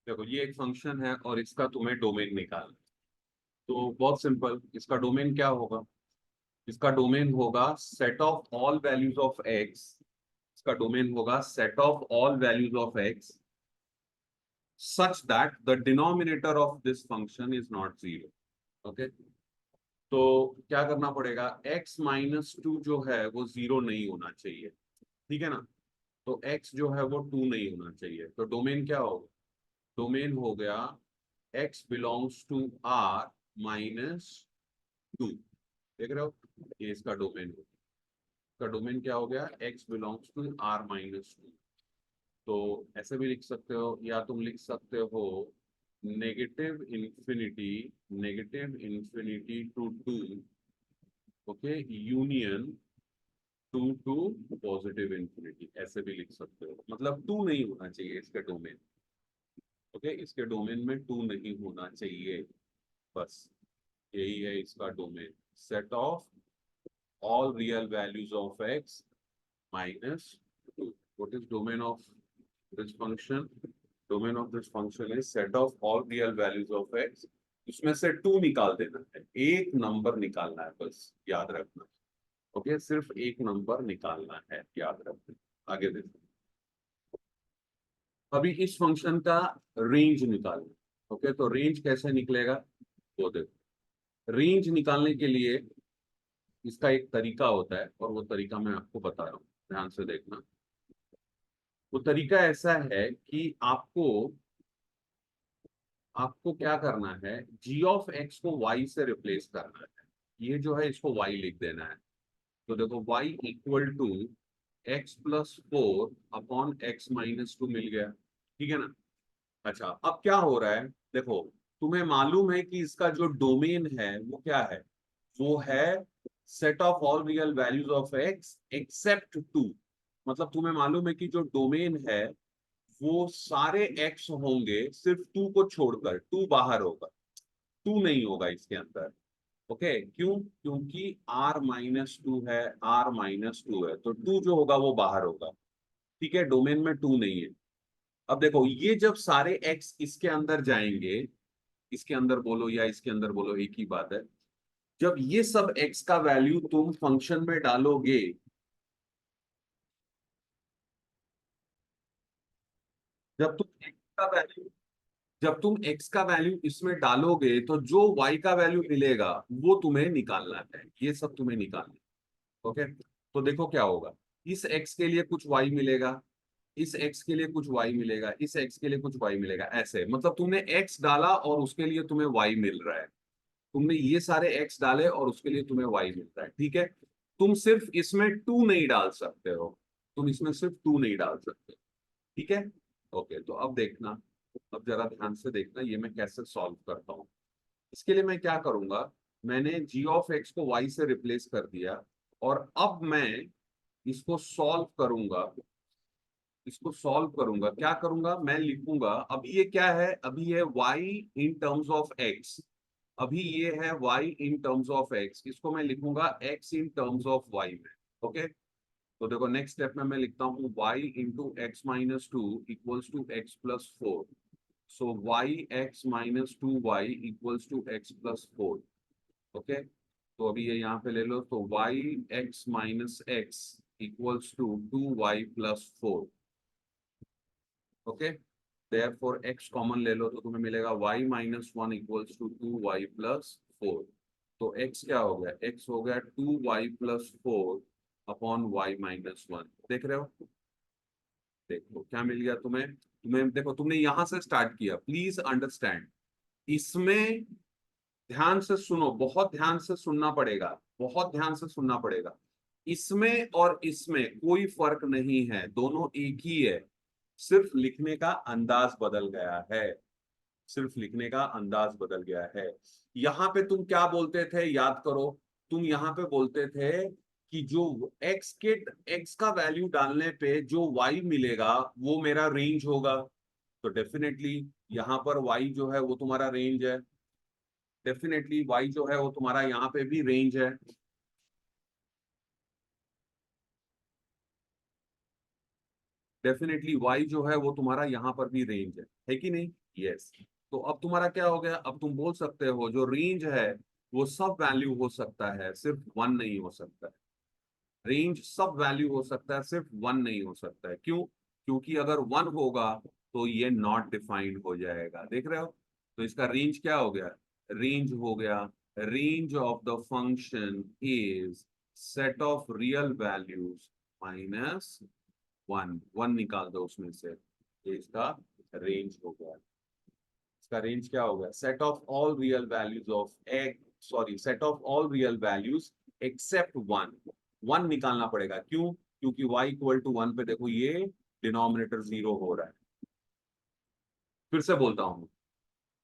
देखो ये एक फंक्शन है और इसका तुम्हें डोमेन निकालना। तो बहुत सिंपल, इसका डोमेन क्या होगा? इसका डोमेन होगा set of all values of x. इसका डोमेन होगा set of all values of x such that the denominator of this function is not zero. Okay, तो क्या करना पड़ेगा? x माइनस टू जो है वो जीरो नहीं होना चाहिए, ठीक है ना? तो x जो है वो टू नहीं होना चाहिए, तो डोमेन क्या होगा? डोमेन हो गया x belongs to r minus two. देख रहे हो, ये इसका डोमेन हो। इसका डोमेन क्या हो गया? x belongs to r minus two. तो ऐसे भी लिख सकते हो, या तुम लिख सकते हो negative infinity to two, okay, union two two positive infinity, ऐसे भी लिख सकते हो। मतलब टू नहीं होना चाहिए इसके डोमेन। ओके, इसके डोमेन में टू नहीं होना चाहिए, बस यही है इसका domain. Set of all real values of x minus to. What is domain of this function? Domain of this function is set of all real values of x. इसमें से टू निकाल देना है, एक नंबर निकालना है, बस याद रखना। ओके, सिर्फ एक नंबर निकालना है, याद रखना। आगे देखो, अभी इस फंक्शन का रेंज निकालना। ओके, तो रेंज कैसे निकलेगा वो देखो। रेंज निकालने के लिए इसका एक तरीका होता है, और वो तरीका मैं आपको बता रहा हूँ, ध्यान से देखना। वो तरीका ऐसा है कि आपको आपको क्या करना है, g ऑफ x को y से रिप्लेस करना है। ये जो है इसको y लिख देना है। तो देखो y equal to x plus four upon x minus two मिल गया, ठीक है ना? अच्छा, अब क्या हो रहा है? देखो, तुम्हें मालूम है कि इसका जो डोमेन है वो क्या है? वो है set of all real values of x except two. मतलब तुम्हें मालूम है कि जो डोमेन है वो सारे एक्स होंगे सिर्फ टू को छोड़कर। टू बाहर होगा, टू नहीं होगा इसके अंदर। ओके, क्यों? क्योंकि r माइनस टू है, r माइनस टू है, तो टू जो होगा वो बाहर होगा। ठीक है, डोमेन में टू नहीं है। अब देखो, ये जब सारे x इसके अंदर जाएंगे, इसके अंदर बोलो या इसके अंदर बोलो, एक ही बात है। जब ये सब x का वैल्यू तुम फंक्शन में डालोगे, जब तुम x का वैल्यू जब तुम x का वैल्यू इसमें डालोगे तो जो y का वैल्यू मिलेगा वो तुम्हें निकालना है, ये सब तुम्हें निकालना है। ओके, तो देखो क्या होगा। इस x के लिए कुछ y मिलेगा, इस x के लिए कुछ y मिलेगा, इस x के लिए कुछ y मिलेगा, ऐसे। मतलब तुमने x डाला और उसके लिए तुम्हें y मिल रहा है। तुमने ये सारे x डाले और उसके लिए तुम्हें y मिल रहा है, ठीक है? तुम सिर्फ इसमें टू नहीं डाल सकते हो, तुम इसमें सिर्फ टू नहीं डाल सकते, ठीक है? ओके, तो अब देखना, अब जरा ध्यान से देखना ये मैं कैसे सॉल्व करता हूँ। इसके लिए मैं क्या करूंगा, मैंने g ऑफ x को y से रिप्लेस कर दिया, और अब मैं इसको सॉल्व करूंगा। इसको सॉल्व करूंगा, क्या करूंगा? मैं लिखूंगा, अभी ये क्या है? अभी ये y in terms of x। अभी ये है y in terms of x, इसको मैं लिखूंगा x in terms of y में। ओके, तो देखो नेक्स्ट स्टेप में मैं लिखता हूँ y into x minus two equals to x plus four. So y x minus two y equals to x plus four. Okay, तो अभी ये यहाँ पे ले लो, तो y x minus x equals to two y plus four. Okay, therefore x common ले लो तो तुम्हें मिलेगा y minus one equals to two y plus four. तो x क्या हो गया? x हो गया two y plus four upon y minus one. देख रहे हो? देखो क्या मिल गया तुम्हें। तुम्हें देखो, तुमने यहां से स्टार्ट किया, प्लीज अंडरस्टैंड। इसमें ध्यान से सुनो, बहुत ध्यान से सुनना पड़ेगा, बहुत ध्यान से सुनना पड़ेगा। इसमें और इसमें कोई फर्क नहीं है, दोनों एक ही है। सिर्फ लिखने का अंदाज बदल गया है, सिर्फ लिखने का अंदाज बदल गया है। यहां पे तुम क्या बोलते थे, याद करो। तुम यहाँ पे बोलते थे कि जो एक्स का वैल्यू डालने पे जो वाई मिलेगा वो मेरा रेंज होगा। तो डेफिनेटली यहाँ पर वाई जो है वो तुम्हारा रेंज है। डेफिनेटली वाई जो है वो तुम्हारा यहाँ पे भी रेंज है। डेफिनेटली y जो है वो तुम्हारा यहाँ पर भी रेंज है कि नहीं? यस। तो अब तुम्हारा क्या हो गया, अब तुम बोल सकते हो जो रेंज है वो सब वैल्यू हो सकता है, सिर्फ वन नहीं हो सकता है। रेंज सब वैल्यू हो सकता है, सिर्फ वन नहीं हो सकता है। क्यों? क्योंकि अगर वन होगा तो ये नॉट डिफाइंड हो जाएगा, देख रहे हो? तो इसका रेंज क्या हो गया? रेंज हो गया, range of the function is set of real values minus one. One निकाल दो उसमें से, ये इसका रेंज हो गया। इसका रेंज क्या हो गया? Set of all real values of sorry, set of all real values except one. One निकालना पड़ेगा, क्यों? क्योंकि y इक्वल टू वन पे देखो ये डिनोमिनेटर जीरो हो रहा है। फिर से बोलता हूं,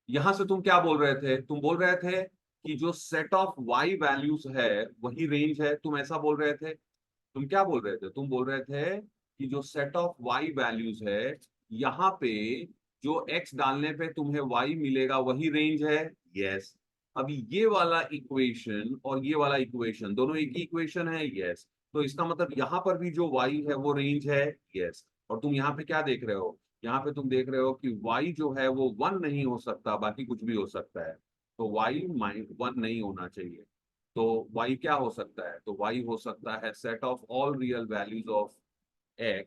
यहां से तुम क्या बोल रहे थे? तुम बोल रहे थे कि जो सेट ऑफ y वैल्यूज है वही रेंज है, तुम ऐसा बोल रहे थे। तुम क्या बोल रहे थे? तुम बोल रहे थे कि जो सेट ऑफ y वैल्यूज है यहाँ पे जो x डालने पे तुम्हें y मिलेगा वही रेंज है। यस। अभी ये वाला इक्वेशन और ये वाला इक्वेशन दोनों एक ही इक्वेशन है। यस। तो इसका मतलब यहाँ पर भी जो y है वो रेंज है। यस। और तुम यहाँ पे क्या देख रहे हो? यहाँ पे तुम देख रहे हो कि y जो है वो वन नहीं हो सकता, बाकी कुछ भी हो सकता है। तो y वन नहीं होना चाहिए। तो y क्या हो सकता है? तो y हो सकता है set of all real values of x,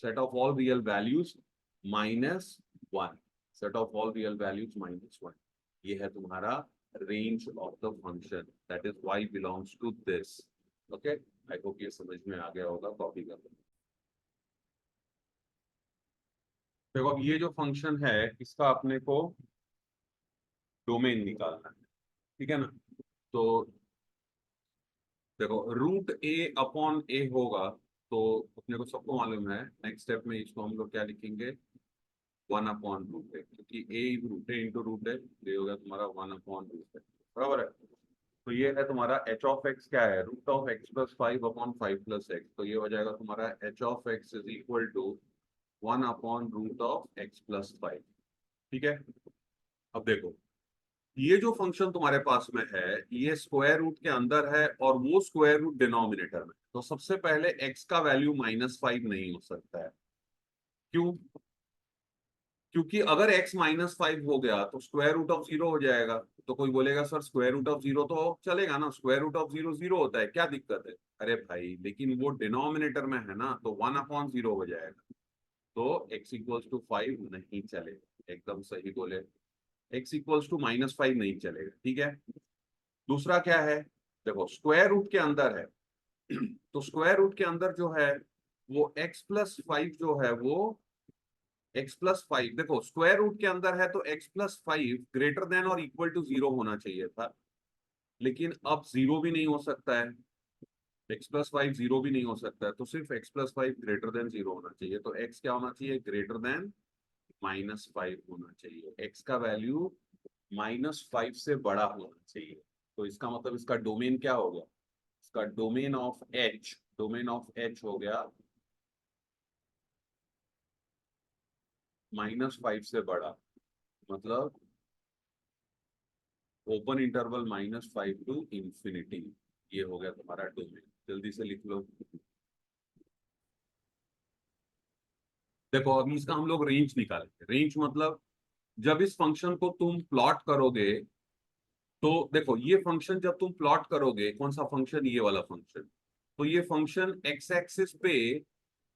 set of all real values minus one. Set of all real values minus one, ये है तुम्हारा range of the function, that is y belongs to this. Okay, I hope ये समझ में आ गया होगा। Copy कर लो। देखो अब ये जो फंक्शन है इसका अपने को डोमेन निकालना है, ठीक है ना? तो देखो रूट ए अपॉन ए होगा, तो अपने को सबको मालूम है नेक्स्ट स्टेप में इसको हम लोग क्या लिखेंगे? वन अपॉन रूट ए, क्योंकि ए रूट ए इंटू रूट ए, ये हो गया तुम्हारा वन अपॉन रूट ए, बराबर है? तो ये है तुम्हारा एच ऑफ एक्स क्या है? Root of x plus five upon five plus x. तो ये हो जाएगा तुम्हारा H of x is equal to one upon root of x plus five. ठीक है? अब देखो, ये जो फंक्शन तुम्हारे पास में है ये स्क्वायर रूट के अंदर है और वो स्क्वायर रूट डिनोमिनेटर में। तो सबसे पहले x का वैल्यू माइनस फाइव नहीं हो सकता है। क्यों? क्योंकि अगर x माइनस फाइव हो गया तो स्क्वायर रूट ऑफ जीरो हो जाएगा। तो कोई बोलेगा sir square root of zero तो चलेगा ना, square root of zero zero होता है, क्या दिक्कत है? अरे भाई लेकिन वो डिनोमिनेटर में है ना, तो वन अपॉन जीरो हो जाएगा। तो x इक्वल्स टू फाइव नहीं चलेगा, एकदम सही बोले। x equals to minus five नहीं चलेगा, ठीक है? दूसरा क्या है? देखो स्क्वायर रूट के अंदर है तो स्क्वायर रूट के अंदर जो है वो x प्लस फाइव जो है वो x प्लस फाइव, देखो स्क्वायर रूट के अंदर है तो x plus five greater than और इक्वल टू जीरो होना चाहिए था, लेकिन अब जीरो भी नहीं हो सकता है। x प्लस फाइव जीरो भी नहीं हो सकता है, तो सिर्फ x plus five greater than zero होना चाहिए। तो x क्या होना चाहिए? ग्रेटर देन माइनस फाइव होना चाहिए। x का वैल्यू माइनस फाइव से बड़ा होना चाहिए। तो इसका मतलब इसका डोमेन क्या हो गया? इसका डोमेन ऑफ एच हो गया माइनस फाइव से बड़ा, मतलब open interval minus five to infinity. ये हो गया तुम्हारा डोमेन। जल्दी से लिख लो। देखो अभी इसका हम लोग रेंज निकालेंगे। रेंज मतलब जब इस फंक्शन को तुम प्लॉट करोगे, तो देखो ये फंक्शन जब तुम प्लॉट करोगे, कौन सा फंक्शन? ये वाला फंक्शन। तो ये फंक्शन एक्स एक्सिस पे,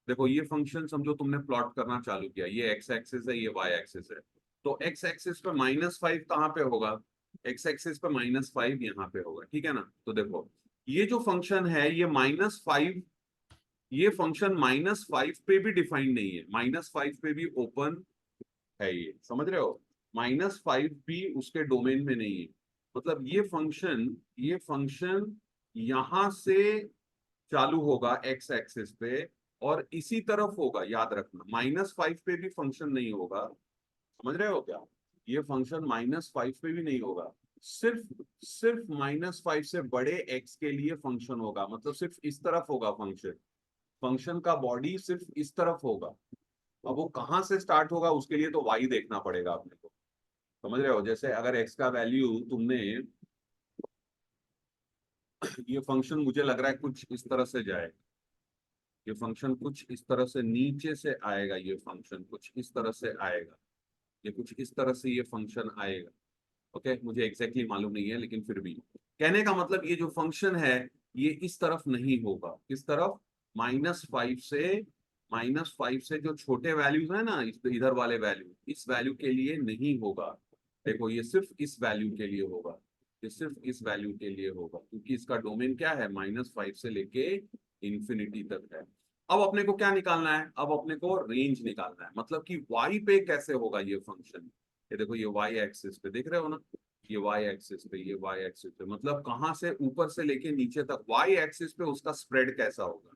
देखो ये फंक्शन समझो तुमने प्लॉट करना चालू किया, ये एक्स एक्सिस है, ये वाई एक्सिस है। तो एक्स एक्सिस पे माइनस फाइव कहाँ पे होगा? एक्स एक्सिस पे माइनस फाइव यहाँ पे होगा, ठीक है ना? तो देखो ये जो फंक्शन है ये माइनस फाइव, ये फंक्शन माइनस फाइव पे भी डिफाइंड नहीं है, माइनस फाइव पे भी ओपन है, ये समझ रहे हो? माइनस फाइव भी उसके डोमेन में नहीं है। मतलब ये फंक्शन यहां से चालू होगा एक्स एक्सिस पे और इसी तरफ होगा, याद रखना माइनस फाइव पे भी फंक्शन नहीं होगा। समझ रहे हो क्या? ये फंक्शन माइनस फाइव पे भी नहीं होगा, सिर्फ सिर्फ माइनस फाइव से बड़े एक्स के लिए फंक्शन होगा, मतलब सिर्फ इस तरफ होगा फंक्शन। फंक्शन का बॉडी सिर्फ इस तरफ होगा। अब वो कहां से स्टार्ट होगा उसके लिए तो वाई देखना पड़ेगा अपने को। समझ रहे हो? जैसे अगर एक्स का वैल्यू तुमने ये फंक्शन मुझे लग रहा है कुछ इस तरह से जाए, ये फंक्शन कुछ इस तरह से नीचे से आएगा, ये फंक्शन कुछ इस तरह से आएगा, ये कुछ इस तरह से ये फंक्शन आएगा। ओके, मुझे एग्जैक्टली मालूम नहीं है, लेकिन फिर भी कहने का मतलब ये जो फंक्शन है ये इस तरफ नहीं होगा। किस तरफ? -5 से जो छोटे वैल्यूज है ना, इधर वाले वैल्यू, इस वैल्यू के लिए नहीं होगा। देखो ये सिर्फ इस वैल्यू के लिए होगा, ये सिर्फ इस वैल्यू के लिए होगा, क्योंकि इसका डोमेन क्या है, -5 से लेके इंफिनिटी तक है। अब अपने को क्या निकालना है? अब अपने को रेंज निकालना है, मतलब कि वाई पे कैसे होगा ये फंक्शन। ये देखो, ये वाई एक्सिस पे देख रहे हो ना, ये वाई एक्सिस पे, ये वाई एक्सिस पे, मतलब कहाँ से ऊपर से लेके नीचे तक वाई एक्सिस पे उसका स्प्रेड कैसा होगा,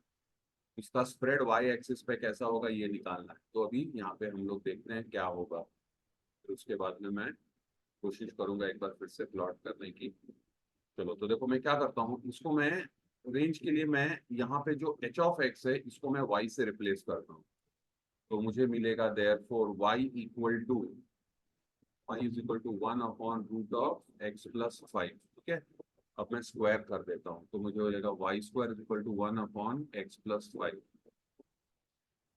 उसका स्प्रेड वाई एक्सिस पे कैसा होगा, ये निकालना है। तो अभी यहाँ पे हम लोग देखते हैं क्या होगा, फिर उसके बाद में मैं कोशिश करूंगा एक बार फिर से प्लॉट करने की। चलो, तो देखो मैं क्या करता हूँ, इसको मैं रेंज के लिए मैं यहाँ पे जो एच ऑफ एक्स है इसको मैं वाई से रिप्लेस करता हूँ। तो मुझे मिलेगा therefore y is equal to 1/√x+5। ठीक है, अब मैं स्क्वायर कर देता हूँ, तो मुझे हो जाएगा y² = 1/x+5।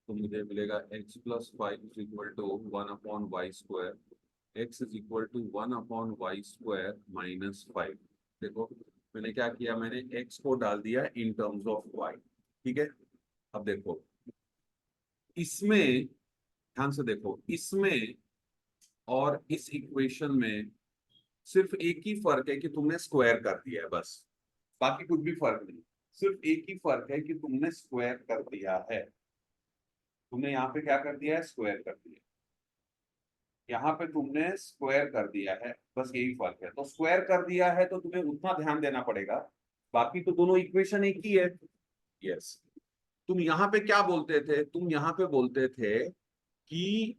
तो मुझे मिलेगा x+5 = 1/y², x = 1/y² - 5। देखो मैंने क्या किया, मैंने x को डाल दिया इन टर्म्स ऑफ y। ठीक है, अब देखो इसमें, ध्यान से देखो, इसमें और इस इक्वेशन में सिर्फ एक ही फर्क है कि तुमने स्क्वायर कर दिया है, बस। बाकी कुछ भी फर्क नहीं, सिर्फ एक ही फर्क है कि तुमने स्क्वायर कर दिया है। तुमने यहाँ पे क्या कर दिया है, स्क्वायर कर दिया, यहाँ पे तुमने स्क्वायर कर दिया है, बस यही फर्क है। तो स्क्वायर कर दिया है तो तुम्हें उतना ध्यान देना पड़ेगा, बाकी तो दोनों इक्वेशन एक ही है। यस, तुम यहाँ पे क्या बोलते थे, तुम यहाँ पे बोलते थे कि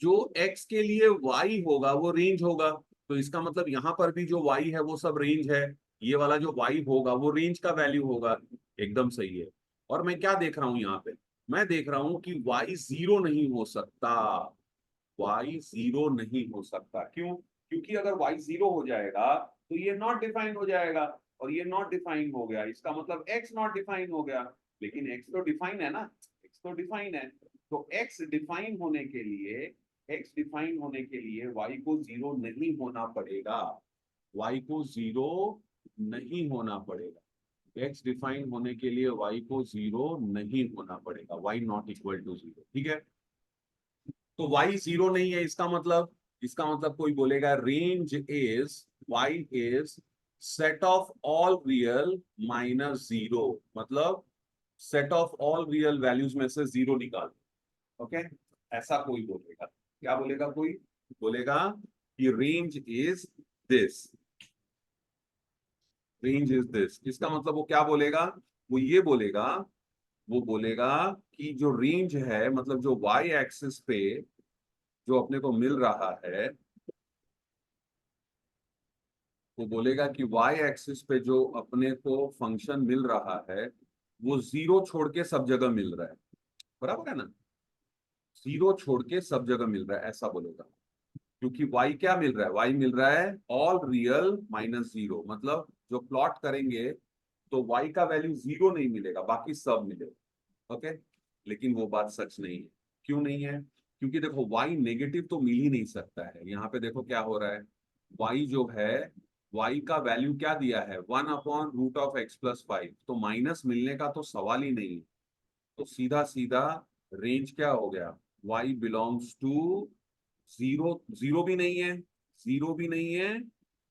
जो x के लिए y होगा वो रेंज होगा, तो इसका मतलब यहाँ पर भी जो y है वो सब रेंज है, ये वाला जो y होगा वो रेंज का वैल्यू होगा। एकदम सही है। और मैं क्या देख रहा हूं यहाँ पे, मैं देख रहा हूं कि y 0 नहीं हो सकता, y 0 नहीं हो सकता। क्यों? क्योंकि अगर y 0 हो जाएगा तो ये नॉट डिफाइन हो जाएगा, और ये नॉट डिफाइन हो गया, इसका मतलब x नॉट डिफाइन हो गया। लेकिन x तो डिफाइन है ना, x तो डिफाइन है। तो x डिफाइन होने के लिए, x डिफाइन होने के लिए y को 0 नहीं होना पड़ेगा, y को 0 नहीं होना पड़ेगा। x डिफाइन होने के लिए y को 0 नहीं होना पड़ेगा, y नॉट इक्वल टू 0। ठीक है, तो y 0 नहीं है, इसका मतलब, इसका मतलब कोई बोलेगा range is y is set of all real -0, मतलब set of all real values में से 0 निकाल। ओके, ऐसा कोई बोलेगा। क्या बोलेगा? कोई बोलेगा कि range is this, range is this. इसका मतलब वो क्या बोलेगा, वो ये बोलेगा, वो बोलेगा कि जो रेंज है, मतलब जो वाई एक्सिस पे जो अपने को मिल रहा है, वो बोलेगा कि वाई एक्सिस पे जो अपने को फंक्शन मिल रहा है वो 0 छोड़ के सब जगह मिल रहा है। बराबर है ना, 0 छोड़ के सब जगह मिल रहा है, ऐसा बोलेगा। क्योंकि y क्या मिल रहा है, y मिल रहा है ऑल रियल -0, मतलब जो प्लॉट करेंगे तो y का वैल्यू 0 नहीं मिलेगा, बाकी सब मिलेगा। ओके, लेकिन वो बात सच नहीं है। क्यों नहीं है? क्योंकि देखो y नेगेटिव तो मिल ही नहीं सकता है। यहाँ पे देखो क्या हो रहा है, y जो है, y का वैल्यू क्या दिया है, 1/√x+5, तो माइनस मिलने का तो सवाल ही नहीं है। तो सीधा सीधा रेंज क्या हो गया, y बिलोंग्स टू 0, 0 भी नहीं है, 0 भी नहीं है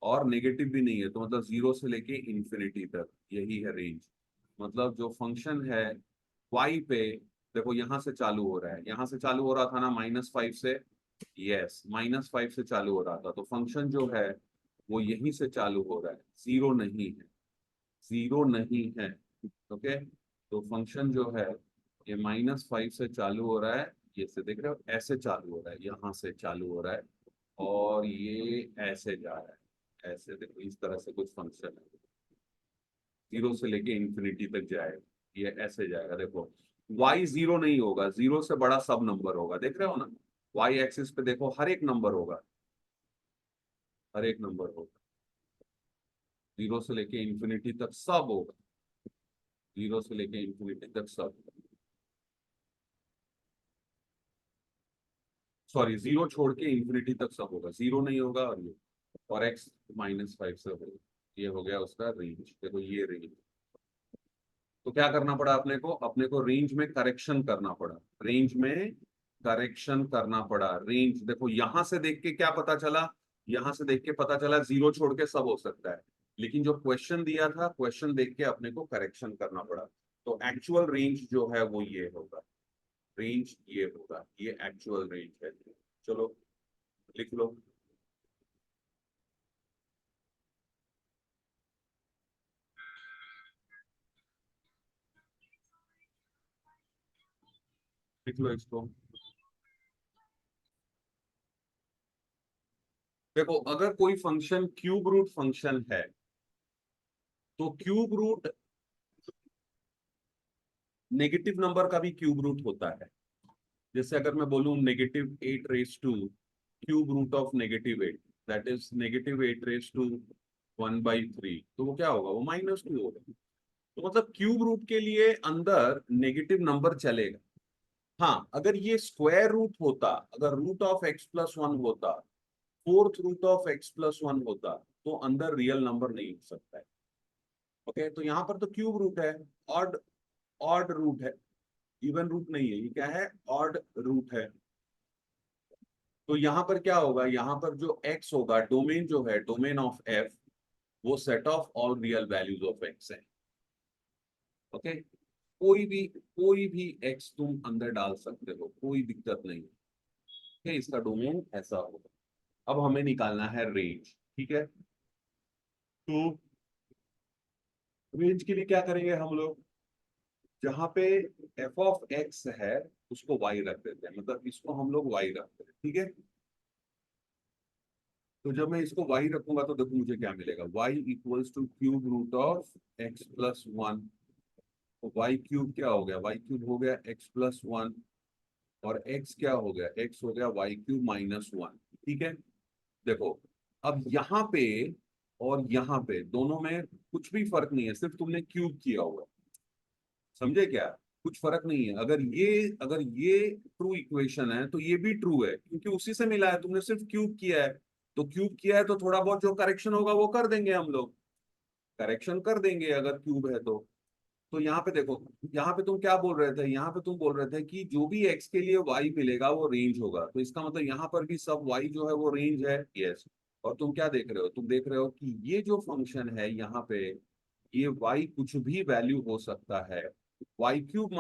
और नेगेटिव भी नहीं है, तो मतलब 0 से लेके इंफिनिटी तक, यही है रेंज। मतलब जो फंक्शन है y पे, देखो यहां से चालू हो रहा है, यहां से चालू हो रहा था ना -5 से, यस -5 से चालू हो रहा था, तो फंक्शन जो है वो यहीं से चालू हो रहा है, 0 नहीं है, 0 नहीं है। ओके, तो फंक्शन जो है ये -5 से चालू हो रहा है, ये से देख रहे हो, ऐसे चालू हो रहा है, यहाँ से चालू हो रहा है, और ये ऐसे जा रहा है, ऐसे देखो, इस तरह से कुछ फंक्शन है, 0 से लेके इंफिनिटी तक जाएगा, ये ऐसे जाएगा। देखो y 0 नहीं होगा, 0 से बड़ा सब नंबर होगा, देख रहे हो ना, y एक्सिस पे देखो हर एक नंबर होगा, हर एक नंबर होगा, 0 से लेके इंफिनिटी तक सब होगा। जीरो से लेके इंफिनिटी तक सब, सॉरी जीरो छोड़ के इंफिनिटी तक सब होगा, जीरो नहीं होगा और ये, और एक्स -5 से होगा। ये हो गया उसका रेंज। देखो ये रेंज, तो क्या करना पड़ा अपने को रेंज में करेक्शन करना पड़ा, रेंज में करेक्शन करना पड़ा। रेंज देखो यहां से देख के क्या पता चला, यहां से देख के पता चला जीरो छोड़ के सब हो सकता है, लेकिन जो क्वेश्चन दिया था, क्वेश्चन देख के अपने को करेक्शन करना पड़ा। तो एक्चुअल रेंज जो है वो ये होगा, रेंज ये होगा, ये एक्चुअल रेंज है। चलो लिख लो, लिख लो इसको। देखो अगर कोई फंक्शन क्यूब रूट फंक्शन है, तो क्यूब रूट नेगेटिव नंबर का भी क्यूब रूट होता है। जैसे अगर मैं बोलूं -8 raise to cube root of -8, that is -8 raise to 1/3, तो वो क्या होगा, वो -2 होगा। तो मतलब क्यूब रूट के लिए अंदर नेगेटिव नंबर चलेगा। हाँ अगर ये स्क्वायर रूट होता, अगर रूट ऑफ x+1 होता, फोर्थ रूट ऑफ x+1 होता, तो अंदर रियल नंबर नहीं हो सकता है। ओके, तो यहाँ पर तो क्यूब रूट है, ऑड ऑड रूट है, इवन रूट नहीं है, ये क्या है, ऑड रूट है। तो यहाँ पर क्या होगा, यहाँ पर जो x होगा, डोमेन जो है, डोमेन ऑफ f, वो set of all real values of x है। ओके, कोई भी x तुम अंदर डाल सकते हो, कोई दिक्कत नहीं है। okay? इसका डोमेन ऐसा होगा। अब हमें निकालना है रेंज, ठीक है। तो रेंज के लिए क्या करेंगे हम लोग, जहां पे f ऑफ x है उसको y रख देते हैं, मतलब इसको हम लोग y रखते हैं, ठीक है। तो जब मैं इसको y रखूंगा तो देखो मुझे क्या मिलेगा, y equals to cube root of x+1। तो y क्यूब क्या हो गया, y क्यूब हो गया x+1, और x क्या हो गया, x हो गया y क्यूब -1, ठीक है। देखो अब यहाँ पे और यहाँ पे दोनों में कुछ भी फर्क नहीं है, सिर्फ तुमने क्यूब किया हुआ है। समझे क्या, कुछ फर्क नहीं है। अगर ये ट्रू इक्वेशन है तो ये भी ट्रू है, क्योंकि उसी से मिला है, तुमने सिर्फ क्यूब किया है। तो क्यूब किया है तो थोड़ा बहुत जो करेक्शन होगा वो कर देंगे हम लोग, करेक्शन कर देंगे अगर क्यूब है तो यहाँ पे देखो, यहाँ पे तुम क्या बोल रहे थे, यहाँ पे तुम बोल रहे थे कि जो भी एक्स के लिए वाई मिलेगा वो रेंज होगा, तो इसका मतलब यहाँ पर भी सब वाई जो है वो रेंज है, यस। और तुम क्या देख रहे हो, तुम देख रहे हो कि ये जो फंक्शन है यहाँ पे, ये वाई कुछ भी वैल्यू हो सकता है। y³ -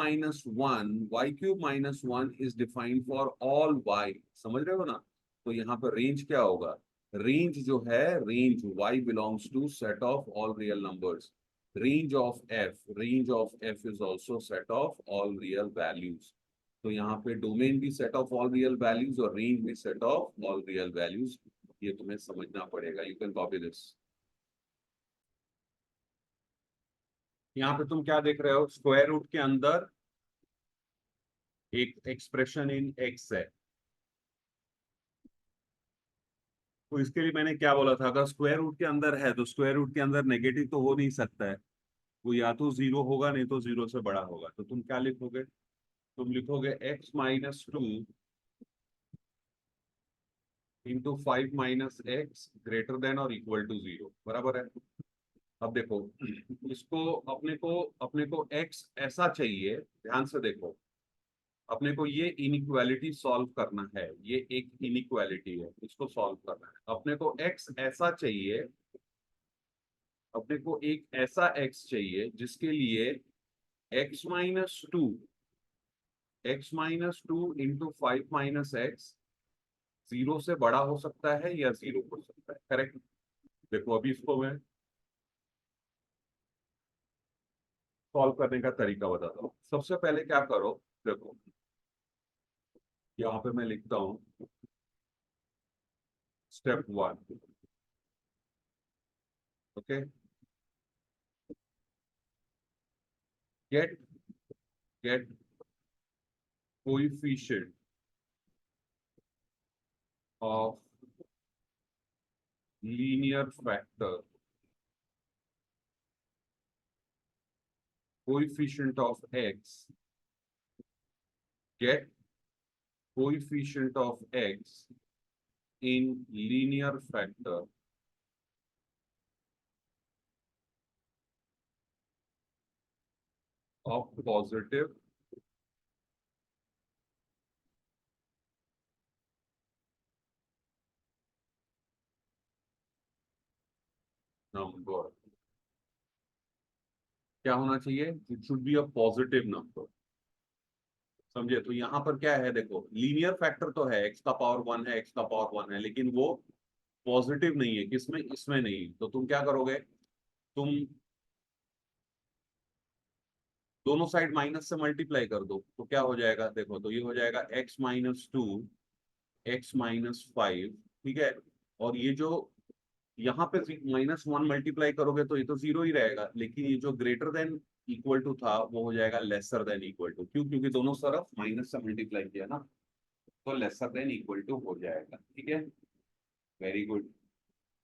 1 is defined for all y, समझ रहे हो ना। तो यहाँ पर रेंज क्या होगा, रेंज जो है, range y belongs to set of all real numbers. range of f is also set of all real values। तो यहाँ पे डोमेन भी set of all real values और रेंज भी set of all real values, ये तुम्हें समझना पड़ेगा। You can copy this. यहाँ पे तुम क्या देख रहे हो, स्क्वायर रूट के अंदर एक एक्सप्रेशन इन एक्स है। तो इसके लिए मैंने क्या बोला था, अगर स्क्वायर रूट के अंदर है तो स्क्वायर रूट के अंदर नेगेटिव तो हो नहीं सकता है, वो या तो जीरो होगा नहीं तो जीरो से बड़ा होगा। तो तुम क्या लिखोगे, तुम लिखोगे x-2 into 5 - x greater than और इक्वल टू 0, बराबर है। अब देखो इसको, अपने को x ऐसा चाहिए, ध्यान से देखो, अपने को ये इनइक्वालिटी सॉल्व करना है, ये एक इनइक्वालिटी है, इसको सॉल्व करना है। अपने को x ऐसा चाहिए, अपने को एक ऐसा x चाहिए जिसके लिए x-2 इंटू 5 - x जीरो से बड़ा हो सकता है या जीरो हो सकता है, करेक्ट। देखो अभी इसको मैं सॉल्व करने का तरीका बताता हूँ। सबसे पहले क्या करो, देखो यहाँ पे मैं लिखता हूँ step 1। Okay, get get coefficient of linear factor coefficient of x, get coefficient of x in linear factor of positive number. क्या होना चाहिए? It should be a positive number. समझे? तो यहां पर क्या है, देखो लीनियर फैक्टर तो है, एक्स का पावर वन है, एक्स का पावर वन है, लेकिन वो पॉजिटिव नहीं है। किसमें? इसमें नहीं। तो तुम क्या करोगे? तुम दोनों साइड माइनस से मल्टीप्लाई कर दो, तो क्या हो जाएगा? देखो, तो ये हो जाएगा x-2, x-5, ठीक है। और ये जो यहाँ पे -1 मल्टीप्लाई करोगे तो ये तो जीरो ही रहेगा, लेकिन ये जो ग्रेटर देन इक्वल टू था वो हो जाएगा लेसर देन इक्वल टू। क्यों? क्योंकि दोनों तरफ माइनस से मल्टीप्लाई किया ना, तो लेसर देन इक्वल टू हो जाएगा। ठीक है, वेरी गुड।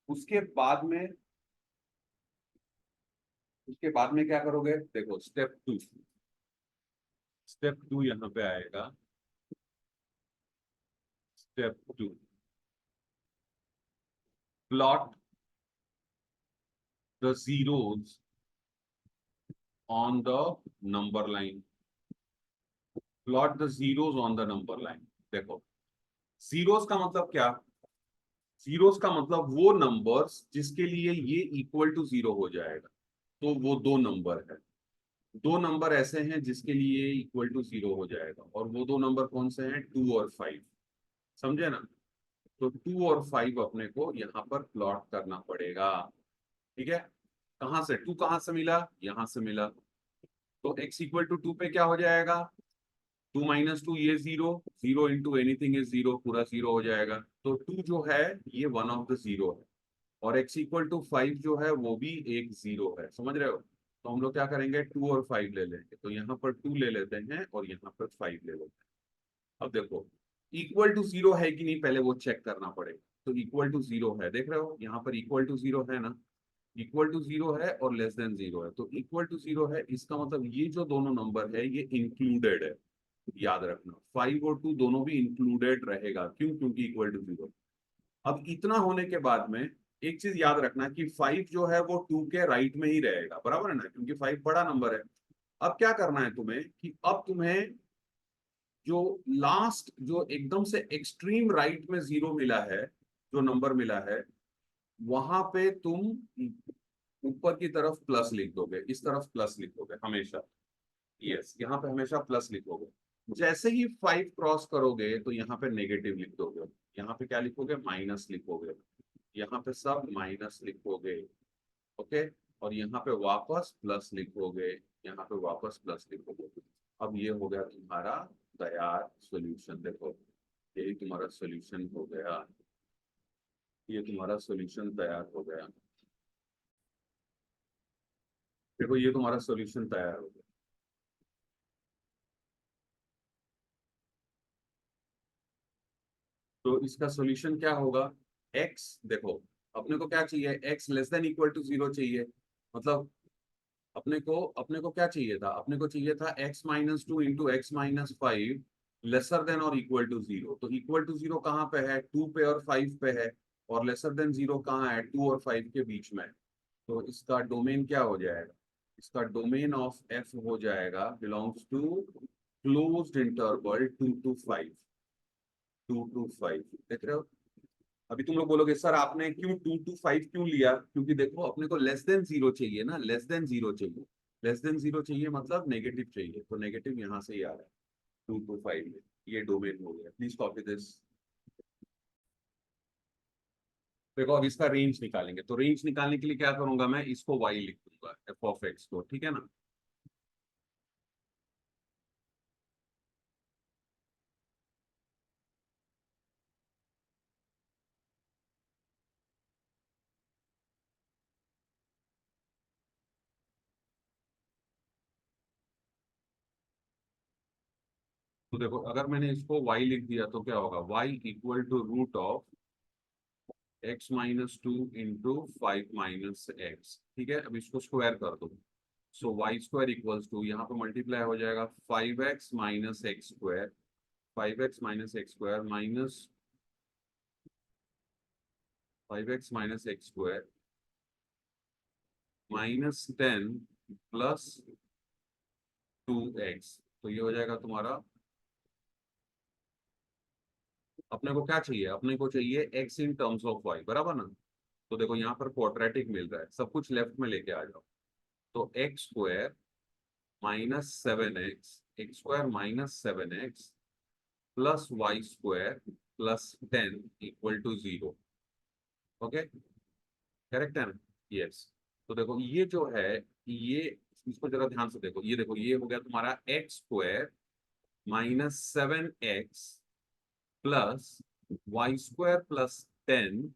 उसके बाद में क्या करोगे? देखो स्टेप टू यहाँ पे आएगा। Step 2, plot the zeros on the number line। Plot the zeros on the number line। देखो, जीरोस का मतलब क्या? जीरोस का मतलब वो नंबर्स जिसके लिए ये इक्वल टू जीरो हो जाएगा। तो वो दो नंबर है, दो नंबर ऐसे हैं जिसके लिए इक्वल टू जीरो हो जाएगा, और वो दो नंबर कौन से हैं? 2 और 5। समझे ना? तो 2 और 5 अपने को यहाँ पर प्लॉट करना पड़ेगा। ठीक है, कहां से? 2 कहां से मिला? यहां से मिला। तो x=2 पे क्या हो जाएगा? 2 - 2, ये zero, zero into anything is zero, पूरा जीरो हो जाएगा। तो 2 जो है ये वन ऑफ द जीरो है, और x=5 जो है वो भी एक जीरो है। समझ रहे हो? तो हम लोग क्या करेंगे? 2 और 5 ले लेंगे। तो यहाँ पर 2 ले लेते हैं और यहाँ पर 5 ले लेते हैं। अब देखो, इक्वल टू जीरो है कि नहीं, पहले वो चेक करना पड़ेगा। तो इक्वल टू जीरो है, देख रहे हो यहाँ पर इक्वल टू जीरो है ना? इक्वल टू जीरो है और लेस देन जीरो है। तो इक्वल टू जीरो है, इसका मतलब ये जो दोनों नंबर है ये इंक्लूडेड है। याद रखना, 5 और 2 दोनों भी इंक्लूडेड रहेगा। क्यों? क्योंकि इक्वल टू जीरो। अब इतना होने के बाद में एक चीज याद रखना कि 5 जो है वो 2 के राइट में ही रहेगा, बराबर है ना? क्योंकि 5 बड़ा नंबर है। अब क्या करना है तुम्हें कि अब तुम्हें जो लास्ट, जो एकदम से एक्सट्रीम राइट में जीरो मिला है, जो नंबर मिला है, वहां पे तुम ऊपर की तरफ प्लस लिख दोगे, इस तरफ प्लस लिखोगे हमेशा। यस, यहाँ पे हमेशा प्लस लिखोगे। जैसे ही 5 क्रॉस करोगे तो यहाँ पे नेगेटिव लिख दोगे। यहाँ पे क्या लिखोगे? माइनस लिखोगे। यहाँ पे सब माइनस लिखोगे। ओके, और यहाँ पे वापस प्लस लिखोगे, यहाँ पे वापस प्लस लिखोगे। अब ये हो गया तुम्हारा तैयार सॉल्यूशन। देखो, यही तुम्हारा सॉल्यूशन हो गया। ये तुम्हारा सॉल्यूशन तैयार हो गया। देखो, ये तुम्हारा सॉल्यूशन तैयार हो गया। तो इसका सॉल्यूशन क्या होगा? x, देखो अपने को क्या चाहिए? x less than equal to zero चाहिए। मतलब अपने को क्या चाहिए था? अपने को चाहिए था x-2 into x-5 lesser than और इक्वल टू जीरो। तो इक्वल टू जीरो कहाँ पे है? 2 पे और 5 पे है। और लेसर देन जीरो कहाँ है? 2 और 5 के बीच में। तो इसका डोमेन क्या हो जाएगा? इसका डोमेन ऑफ f हो जाएगा belongs to closed interval 2 to 5। 2 to 5, देख रहे हो? अभी तुम लोग बोलोगे सर आपने क्यों 2 to 5 क्यों लिया? क्योंकि देखो अपने को लेस देन जीरो चाहिए ना, लेस देन जीरो चाहिए। लेस देन जीरो चाहिए मतलब नेगेटिव चाहिए, तो नेगेटिव यहाँ से ही आ रहा है। 2 to 5, ये डोमेन हो गया। Please copy this. देखो, अब इसका रेंज निकालेंगे, तो रेंज निकालने के लिए क्या करूंगा? मैं इसको y लिख दूंगा, f(x) को। ठीक है ना? तो देखो, अगर मैंने इसको y लिख दिया तो क्या होगा? y=√ऑफ x-2 इंटू 5 - x। ठीक है, अब इसको स्क्वायर कर दो। सो वाई स्क्वायर इक्वल्स टू, यहाँ पे मल्टीप्लाई हो जाएगा 5x minus x square, 5x minus x square minus 5x minus x square minus 10 plus 2x। तो ये हो जाएगा तुम्हारा, अपने को क्या चाहिए, अपने को चाहिए x in terms of y, बराबर ना। तो देखो यहाँ पर क्वाड्रेटिक मिल रहा है, सब कुछ लेफ्ट में लेके आ जाओ। तो x square minus 7x, x square minus 7x plus y square plus 10 equal to 0। Okay, correct है ना? यस। तो देखो ये जो है, ये, इसको जरा ध्यान से देखो, ये देखो ये हो गया तुम्हारा x square minus 7x plus y square plus 10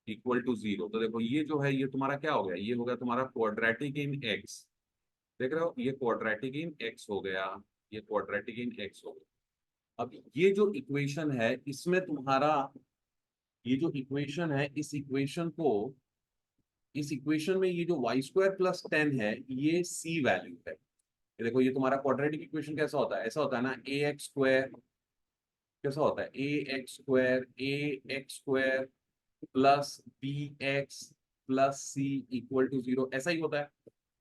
equal to 0। तो देखो ये जो है ये तुम्हारा क्या हो गया, ये हो गया तुम्हारा क्वाड्रेटिक इन एक्स। देख रहे हो, ये क्वाड्रेटिक इन एक्स हो गया, ये क्वाड्रेटिक इन एक्स हो गया। अब ये जो इक्वेशन है इसमें तुम्हारा, ये जो इक्वेशन है इस इक्वेशन को, इस इक्वेशन में ये जो वाई स्क्वायर प्लस 10 है ये सी वैल्यू है। ये देखो ये तुम्हारा क्वाड्रेटिक इक्वेशन कैसा होता है, ऐसा होता है ना, ए एक्स स्क्वायर, कैसा होता है, a x square plus b x plus c equal to 0, ऐसा ही होता है।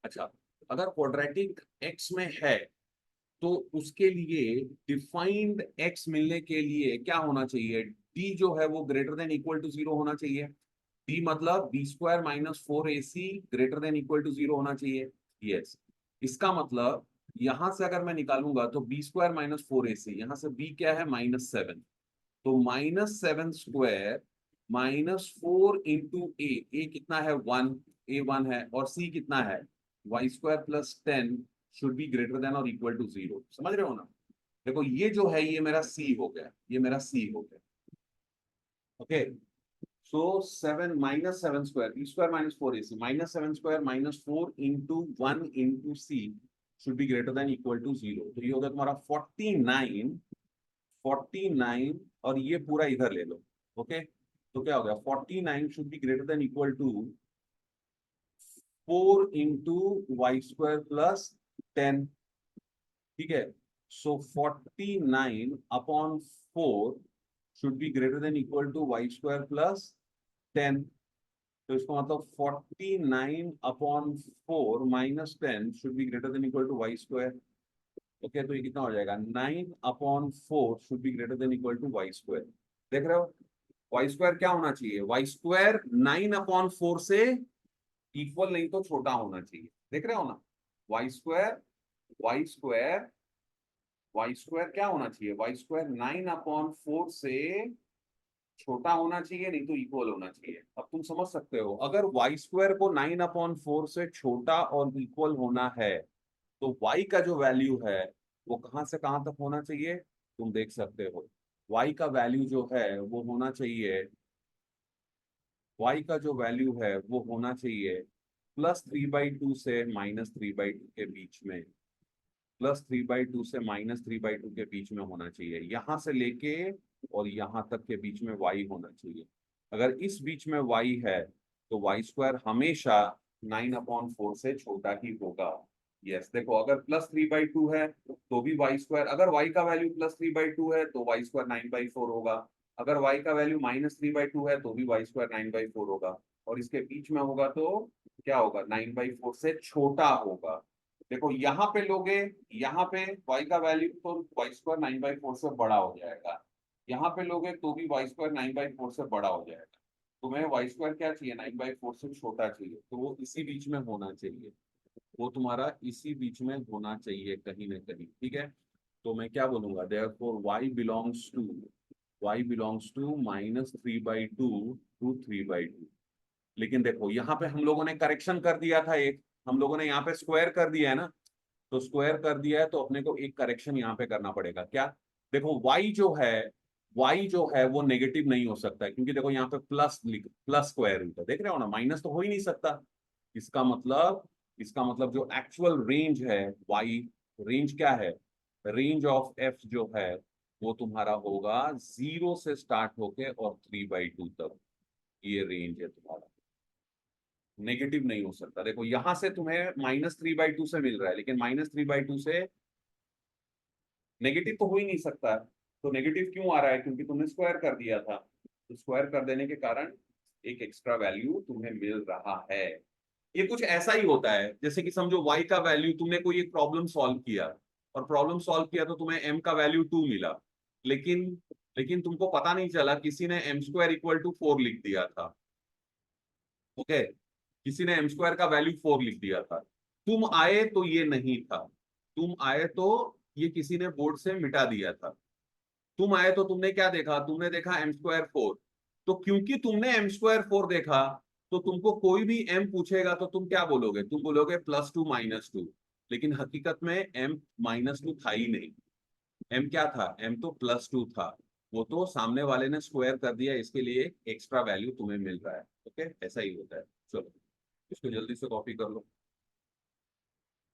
अच्छा, अगर क्वाड्रेटिक एक्स में है तो उसके लिए डिफाइंड एक्स मिलने के लिए क्या होना चाहिए, डी जो है वो ग्रेटर देन इक्वल टू 0 होना चाहिए। डी मतलब B square minus 4ac greater than equal to 0 होना चाहिए। यस, इसका मतलब यहां से अगर मैं निकालूंगा तो बी स्क्वायर माइनस 4ac, यहां से बी क्या है -7, तो -7 स्क्वायर माइनस 4 इंटू ए कितना है 1, ए 1 है, और सी कितना है y square plus 10 should be greater than और इक्वल टू 0। समझ रहे हो ना? देखो ये जो है ये मेरा सी हो गया, ये मेरा सी हो गया। Okay, so 7 - 7 square, B square minus 4ac -7 square minus 4 into 1 into C should be greater than equal to 0। तो ये होगा तुम्हारा 49, 49, और ये पूरा इधर ले लो। ओके, तो क्या हो गया, 49 should be greater than equal to 4 into y square plus 10। ठीक है, so 49 upon 4 should be greater than equal to y square plus 10। तो इसको मतलब 49 upon 4 minus 10 should be greater than equal to y square. Okay, तो ये कितना हो जाएगा, 9 upon 4 should be greater than equal to y square. देख रहे हो, वाई स्क्वायर क्या होना चाहिए, वाई स्क्वायर 9/4 से इक्वल नहीं तो छोटा होना चाहिए। देख रहे हो ना, y square, y square, y square क्या होना चाहिए, वाई स्क्वायर 9/4 से छोटा होना चाहिए, नहीं तो इक्वल होना चाहिए। अब तुम समझ सकते हो, अगर वाई स्क्वायर को 9/4 से छोटा और इक्वल होना है तो y का जो वैल्यू है वो कहां से कहां तक होना चाहिए, तुम देख सकते हो। y का वैल्यू जो है वो होना चाहिए, y का जो वैल्यू है वो होना चाहिए +3/2 से -3/2 के बीच में, +3/2 से -3/2 के बीच में होना चाहिए। यहां से लेके और यहां तक के बीच में y होना चाहिए। अगर इस बीच में y है तो वाई स्क्वायर हमेशा 9/4 से छोटा ही होगा। यस, देखो अगर +3/2 है तो भी वाई स्क्वायर, अगर y का वैल्यू +3/2 है तो वाई स्क्वायर 9/4 होगा। अगर y का वैल्यू -3/2 है तो भी वाई स्क्वायर 9/4 होगा। और इसके बीच में होगा तो क्या होगा, 9/4 से छोटा होगा। देखो यहाँ पे लोगे, यहाँ पे y का वैल्यू तो वाई स्क्वायर 9/4 से बड़ा हो जाएगा, यहाँ पे लोगे तो भी वाई स्क्वायर 9/4 से बड़ा हो जाएगा। तुम्हें वाई स्क्वायर क्या चाहिए, 9/4 से छोटा चाहिए, तो वो इसी बीच में होना चाहिए, वो तुम्हारा इसी बीच में होना चाहिए कहीं ना कहीं। ठीक है, तो मैं क्या बोलूंगा, therefore y belongs to -3/2 to 3/2। लेकिन देखो यहाँ पे हम लोगों ने करेक्शन कर दिया था, एक हम लोगों ने यहाँ पे स्क्वायर कर दिया है ना, तो स्क्वायर कर दिया है तो अपने को एक करेक्शन यहाँ पे करना पड़ेगा। क्या, देखो y जो है वो नेगेटिव नहीं हो सकता है, क्योंकि देखो यहाँ पे प्लस स्क्वायर रूट है, देख रहे हो ना, माइनस तो हो ही नहीं सकता। इसका मतलब, इसका मतलब जो एक्चुअल रेंज है y, रेंज क्या है, रेंज ऑफ f जो है वो तुम्हारा होगा 0 से स्टार्ट होके और 3/2 तक, ये रेंज है तुम्हारा। नेगेटिव नहीं हो सकता। देखो यहां से तुम्हें -3/2 से मिल रहा है, लेकिन -3/2 से नेगेटिव तो हो ही नहीं सकता। तो नेगेटिव क्यों आ रहा है? क्योंकि तुमने स्क्वायर कर दिया था। तो स्क्वायर कर देने के कारण एक एक्स्ट्रा वैल्यू तुम्हें मिल रहा है। ये कुछ ऐसा ही होता है, जैसे कि समझो y का वैल्यू, तुमने कोई एक प्रॉब्लम सॉल्व किया, और प्रॉब्लम सॉल्व किया तो तुम्हें m का वैल्यू 2 मिला, लेकिन लेकिन तुमको पता नहीं चला, किसी ने m² = 4 लिख दिया था। ओके, किसी ने m² का वैल्यू 4 लिख दिया था। तुम आए तो ये नहीं था, तुम आए तो ये किसी ने बोर्ड से मिटा दिया था। तुम आए तो तुमने क्या देखा? तुमने देखा m²4। तो क्योंकि तुमने m²4 देखा, तो तुमको कोई भी m पूछेगा तो तुम क्या बोलोगे? तुम बोलोगे +2 -2। लेकिन हकीकत में m -2 था ही नहीं। m क्या था? m तो +2 था। वो तो सामने वाले ने स्क्वायर कर दिया, इसके लिए एक्स्ट्रा वैल्यू तुम्हें मिल रहा है। ओके, ऐसा ही होता है। चलो, इसको जल्दी से कॉपी कर लो।